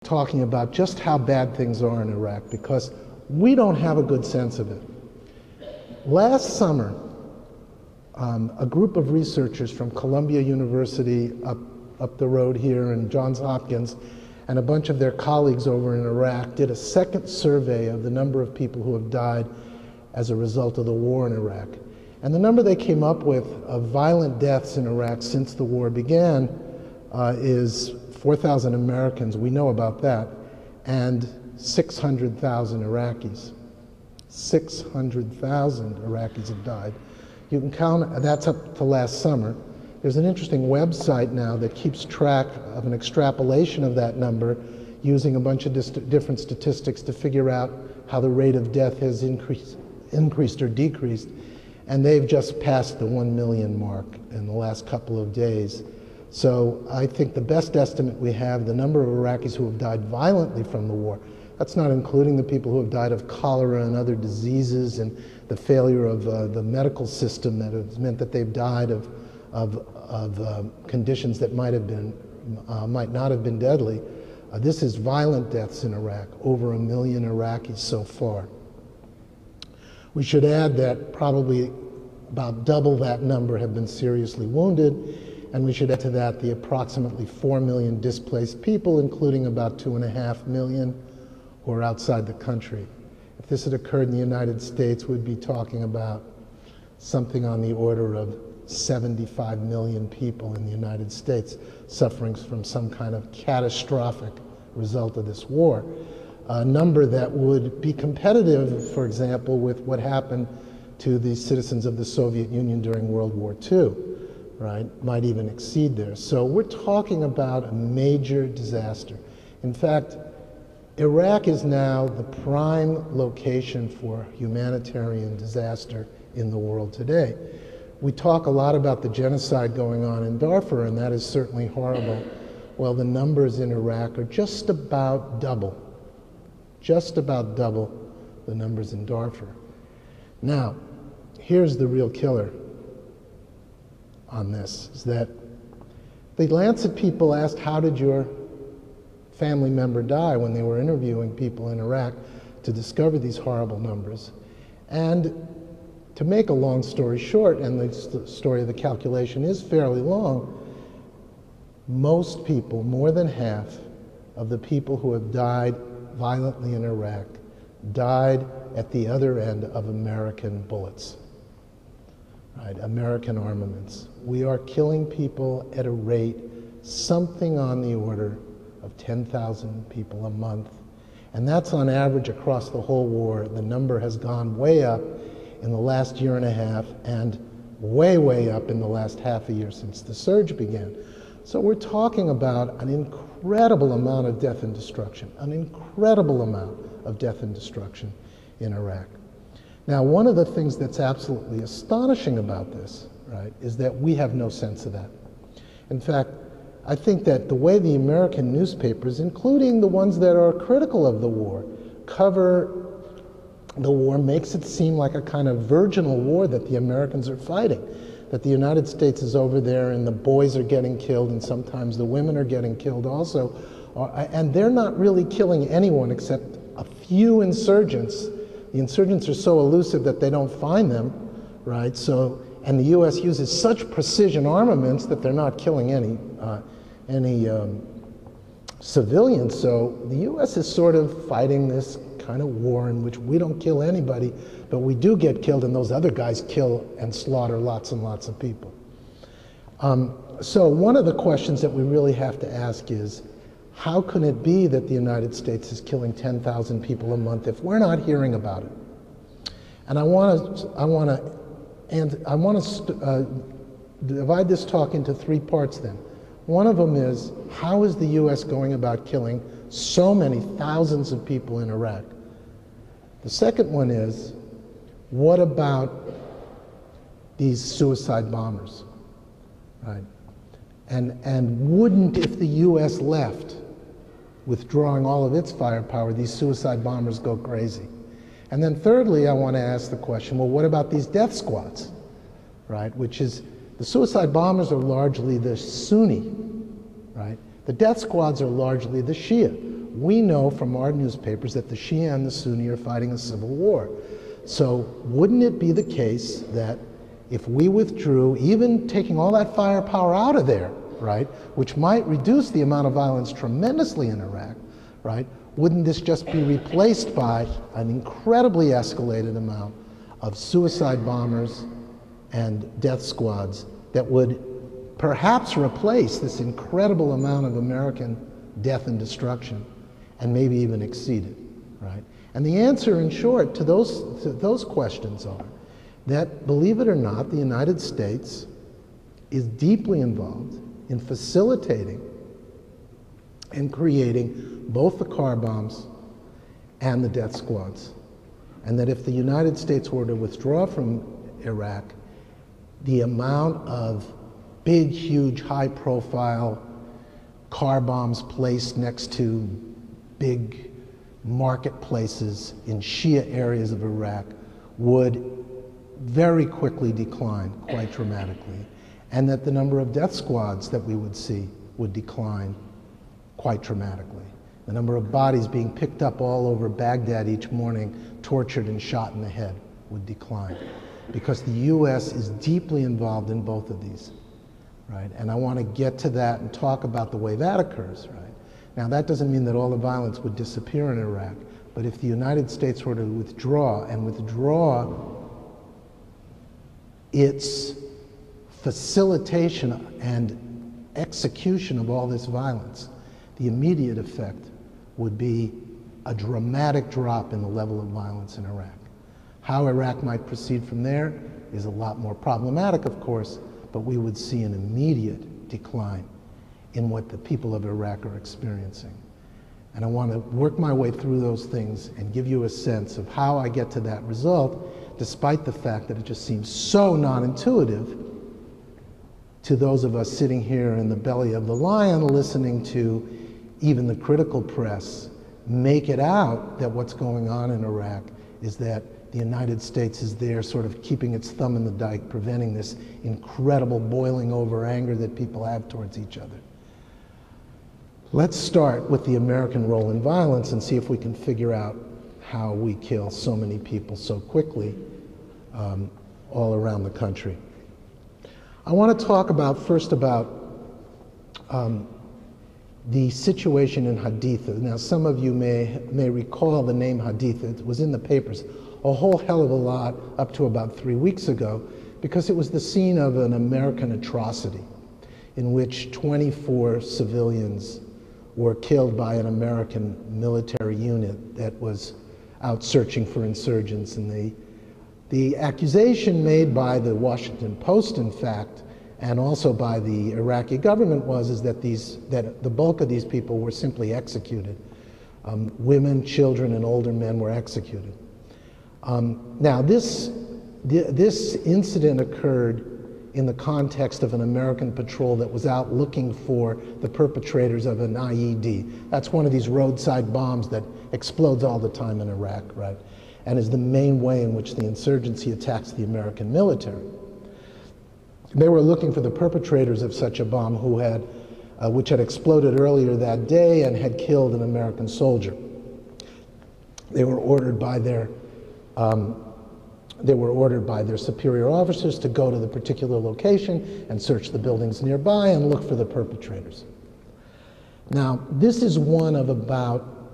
talking about just how bad things are in Iraq, because we don't have a good sense of it. Last summer, a group of researchers from Columbia University up the road here and Johns Hopkins and a bunch of their colleagues over in Iraq did a second survey of the number of people who have died as a result of the war in Iraq. And the number they came up with of violent deaths in Iraq since the war began is 4,000 Americans, we know about that, and 600,000 Iraqis. 600,000 Iraqis have died. You can count, that's up to last summer. There's an interesting website now that keeps track of an extrapolation of that number using a bunch of different statistics to figure out how the rate of death has increased or decreased. And they've just passed the 1 million mark in the last couple of days. So I think the best estimate we have, the number of Iraqis who have died violently from the war, that's not including the people who have died of cholera and other diseases and the failure of the medical system that has meant that they've died of conditions that might not have been deadly. This is violent deaths in Iraq, over 1 million Iraqis so far. We should add that probably about double that number have been seriously wounded, and we should add to that the approximately 4 million displaced people, including about 2.5 million who are outside the country. If this had occurred in the United States, we'd be talking about something on the order of 75 million people in the United States suffering from some kind of catastrophic result of this war. A number that would be competitive, for example, with what happened to the citizens of the Soviet Union during World War II, right? Might even exceed theirs. So we're talking about a major disaster. In fact, Iraq is now the prime location for humanitarian disaster in the world today. We talk a lot about the genocide going on in Darfur, and that is certainly horrible. Well, the numbers in Iraq are just about double the numbers in Darfur. Now, here's the real killer on this, is that the Lancet people asked, how did your family member die, when they were interviewing people in Iraq to discover these horrible numbers. And to make a long story short, and the story of the calculation is fairly long, most people, more than half of the people who have died violently in Iraq, died at the other end of American bullets, right? American armaments. We are killing people at a rate something on the order of 10,000 people a month. And that's on average across the whole war. The number has gone way up in the last year and a half, and way, way up in the last half a year since the surge began. So we're talking about an incredible amount of death and destruction, an incredible amount of death and destruction in Iraq. Now, one of the things that's absolutely astonishing about this, right, is that we have no sense of that. In fact, I think that the way the American newspapers, including the ones that are critical of the war, cover the war makes it seem like a kind of virginal war that the Americans are fighting, that the United States is over there and the boys are getting killed and sometimes the women are getting killed also, and they're not really killing anyone except a few insurgents. The insurgents are so elusive that they don't find them, right? So, and the U.S. uses such precision armaments that they're not killing any civilians. So the U.S. is sort of fighting this kind of war in which we don't kill anybody, but we do get killed, and those other guys kill and slaughter lots and lots of people. So one of the questions that we really have to ask is, how can it be that the United States is killing 10,000 people a month if we're not hearing about it? And I want to divide this talk into 3 parts then. One of them is, how is the U.S. going about killing so many thousands of people in Iraq? The second one is, what about these suicide bombers, right? And wouldn't, if the U.S. left, withdrawing all of its firepower, these suicide bombers go crazy? And then thirdly, I want to ask the question, well, what about these death squads, right? Which is, the suicide bombers are largely the Sunni, right? The death squads are largely the Shia. we know from our newspapers that the Shia and the Sunni are fighting a civil war. So wouldn't it be the case that if we withdrew, even taking all that firepower out of there, right, which might reduce the amount of violence tremendously in Iraq, right, wouldn't this just be replaced by an incredibly escalated amount of suicide bombers and death squads that would perhaps replace this incredible amount of American death and destruction, and maybe even exceed it, right? And the answer, in short, to those questions are that, believe it or not, the United States is deeply involved in facilitating and creating both the car bombs and the death squads. And that if the United States were to withdraw from Iraq, the amount of big, huge, high-profile car bombs placed next to big marketplaces in Shia areas of Iraq would very quickly decline quite dramatically, and that the number of death squads that we would see would decline quite dramatically. The number of bodies being picked up all over Baghdad each morning, tortured and shot in the head, would decline, because the US is deeply involved in both of these, right? And I want to get to that and talk about the way that occurs, right? Now, that doesn't mean that all the violence would disappear in Iraq, but if the United States were to withdraw its facilitation and execution of all this violence, the immediate effect would be a dramatic drop in the level of violence in Iraq. How Iraq might proceed from there is a lot more problematic, of course, but we would see an immediate decline in what the people of Iraq are experiencing. And I want to work my way through those things and give you a sense of how I get to that result, despite the fact that it just seems so non-intuitive to those of us sitting here in the belly of the lion, listening to even the critical press make it out that what's going on in Iraq is that the United States is there sort of keeping its thumb in the dike, preventing this incredible boiling over anger that people have towards each other. Let's start with the American role in violence and see if we can figure out how we kill so many people so quickly all around the country. I want to talk first about the situation in Haditha. Now, some of you may recall the name Haditha. It was in the papers a whole hell of a lot up to about 3 weeks ago, because it was the scene of an American atrocity in which 24 civilians were killed by an American military unit that was out searching for insurgents. And the accusation made by the Washington Post, in fact, and also by the Iraqi government is that the bulk of these people were simply executed. Women, children, and older men were executed. Now, this incident occurred in the context of an American patrol that was out looking for the perpetrators of an IED. That's one of these roadside bombs that explodes all the time in Iraq, right? And is the main way in which the insurgency attacks the American military. They were looking for the perpetrators of such a bomb which had exploded earlier that day and had killed an American soldier. They were ordered by their superior officers to go to the particular location and search the buildings nearby and look for the perpetrators. Now, this is one of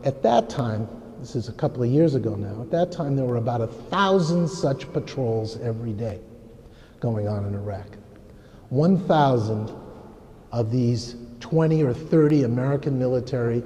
at that time, this is a couple of years ago now, at that time there were about 1,000 such patrols every day going on in Iraq. 1,000 of these 20 or 30 American military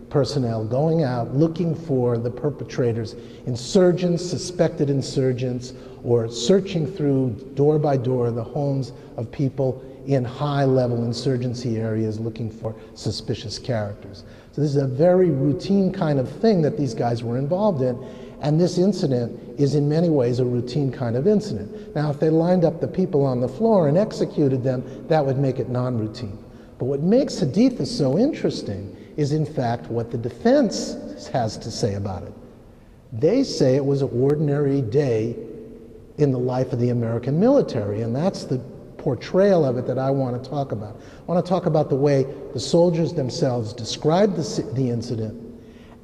personnel going out looking for the perpetrators, insurgents, suspected insurgents, or searching through door by door the homes of people in high-level insurgency areas looking for suspicious characters. So this is a very routine kind of thing that these guys were involved in, and this incident is in many ways a routine kind of incident. Now, if they lined up the people on the floor and executed them, that would make it non-routine. But what makes Haditha so interesting is, in fact, what the defense has to say about it. They say it was an ordinary day in the life of the American military, and that's the portrayal of it that I want to talk about. I want to talk about the way the soldiers themselves described the incident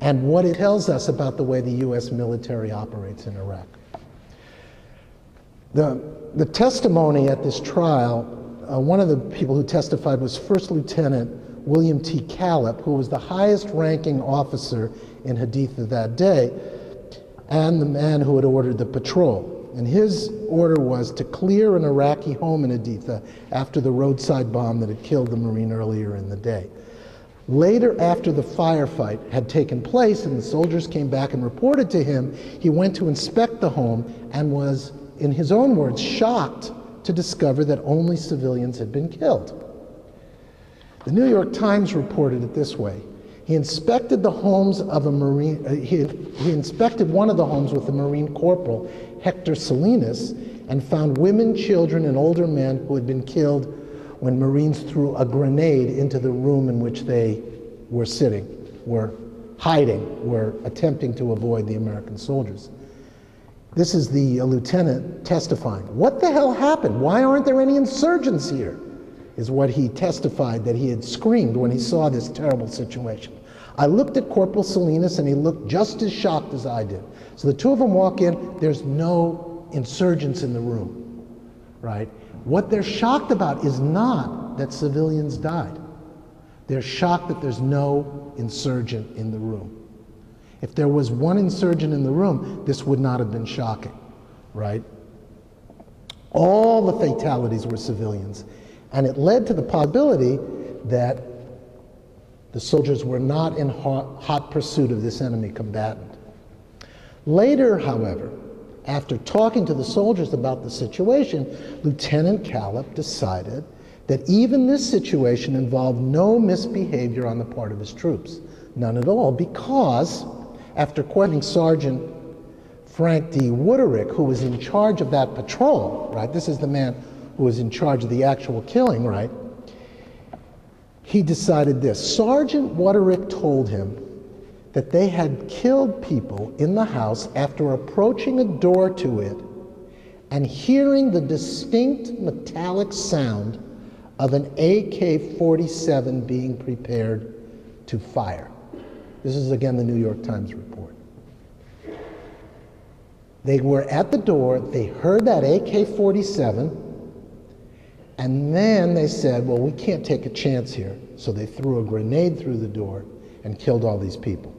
and what it tells us about the way the US military operates in Iraq. The testimony at this trial, one of the people who testified was First Lieutenant William T. Callup, who was the highest ranking officer in Haditha that day, and the man who had ordered the patrol. And his order was to clear an Iraqi home in Haditha after the roadside bomb that had killed the Marine earlier in the day. Later, after the firefight had taken place and the soldiers came back and reported to him, he went to inspect the home and was, in his own words, shocked to discover that only civilians had been killed. The New York Times reported it this way. He inspected the homes of a Marine, he inspected one of the homes with the Marine Corporal, Hector Salinas, and found women, children, and older men who had been killed when Marines threw a grenade into the room in which they were sitting, were hiding, were attempting to avoid the American soldiers. This is the lieutenant testifying. What the hell happened? Why aren't there any insurgents here? Is what he testified that he had screamed when he saw this terrible situation. I looked at Corporal Salinas and he looked just as shocked as I did. So the two of them walk in, there's no insurgents in the room, right? What they're shocked about is not that civilians died. They're shocked that there's no insurgent in the room. If there was one insurgent in the room, this would not have been shocking, right? All the fatalities were civilians. And it led to the possibility that the soldiers were not in hot pursuit of this enemy combatant. Later, however, after talking to the soldiers about the situation, Lieutenant Callup decided that even this situation involved no misbehavior on the part of his troops, none at all, because after questioning Sergeant Frank D. Wooderick, who was in charge of that patrol, right? This is the man who was in charge of the actual killing, right? He decided this. Sergeant Wooderick told him that they had killed people in the house after approaching a door to it and hearing the distinct metallic sound of an AK-47 being prepared to fire. This is again the New York Times report. They were at the door, they heard that AK-47, and then they said, well, we can't take a chance here. So they threw a grenade through the door and killed all these people.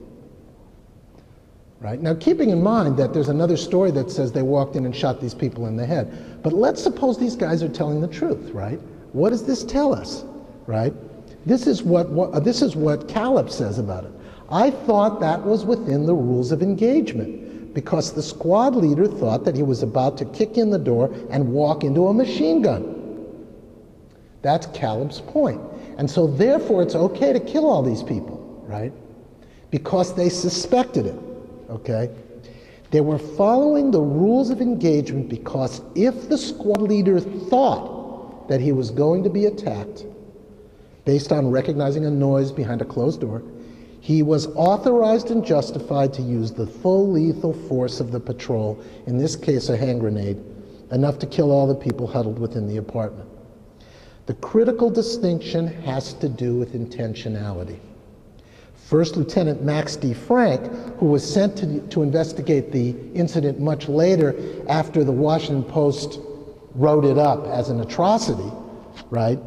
Right? Now, keeping in mind that there's another story that says they walked in and shot these people in the head. But let's suppose these guys are telling the truth, right? What does this tell us, right? This is what Callup says about it. I thought that was within the rules of engagement because the squad leader thought that he was about to kick in the door and walk into a machine gun. That's Callup's point. And so therefore it's okay to kill all these people, right? Because they suspected it, okay? They were following the rules of engagement because if the squad leader thought that he was going to be attacked based on recognizing a noise behind a closed door, he was authorized and justified to use the full lethal force of the patrol, in this case a hand grenade, enough to kill all the people huddled within the apartment. The critical distinction has to do with intentionality. First Lieutenant Max D. Frank, who was sent to investigate the incident much later after the Washington Post wrote it up as an atrocity, right,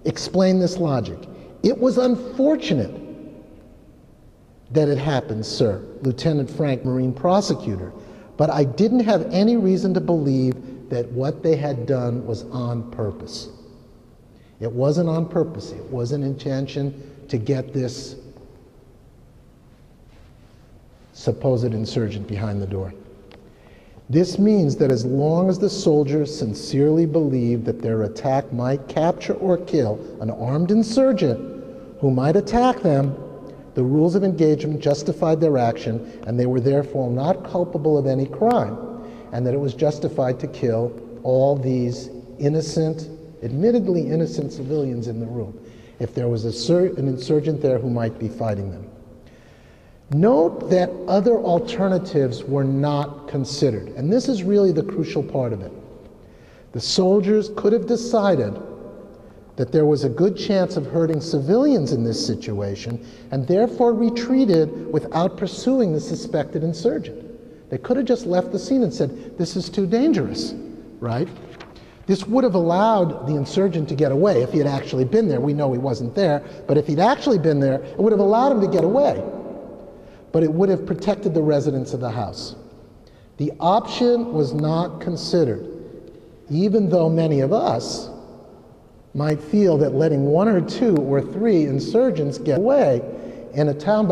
explained this logic. It was unfortunate that it happened, sir, Lieutenant Frank, Marine prosecutor, but I didn't have any reason to believe that what they had done was on purpose. It wasn't on purpose. It was an intention to get this supposed insurgent behind the door. This means that as long as the soldiers sincerely believed that their attack might capture or kill an armed insurgent who might attack them, the rules of engagement justified their action, and they were therefore not culpable of any crime, and that it was justified to kill all these innocent, admittedly innocent civilians in the room, if there was an insurgent there who might be fighting them. Note that other alternatives were not considered, and this is really the crucial part of it. The soldiers could have decided that there was a good chance of hurting civilians in this situation, and therefore retreated without pursuing the suspected insurgent. They could have just left the scene and said, this is too dangerous, right? This would have allowed the insurgent to get away if he had actually been there. We know he wasn't there, but if he'd actually been there, it would have allowed him to get away. But it would have protected the residents of the house. The option was not considered, even though many of us might feel that letting 1 or 2 or 3 insurgents get away in a town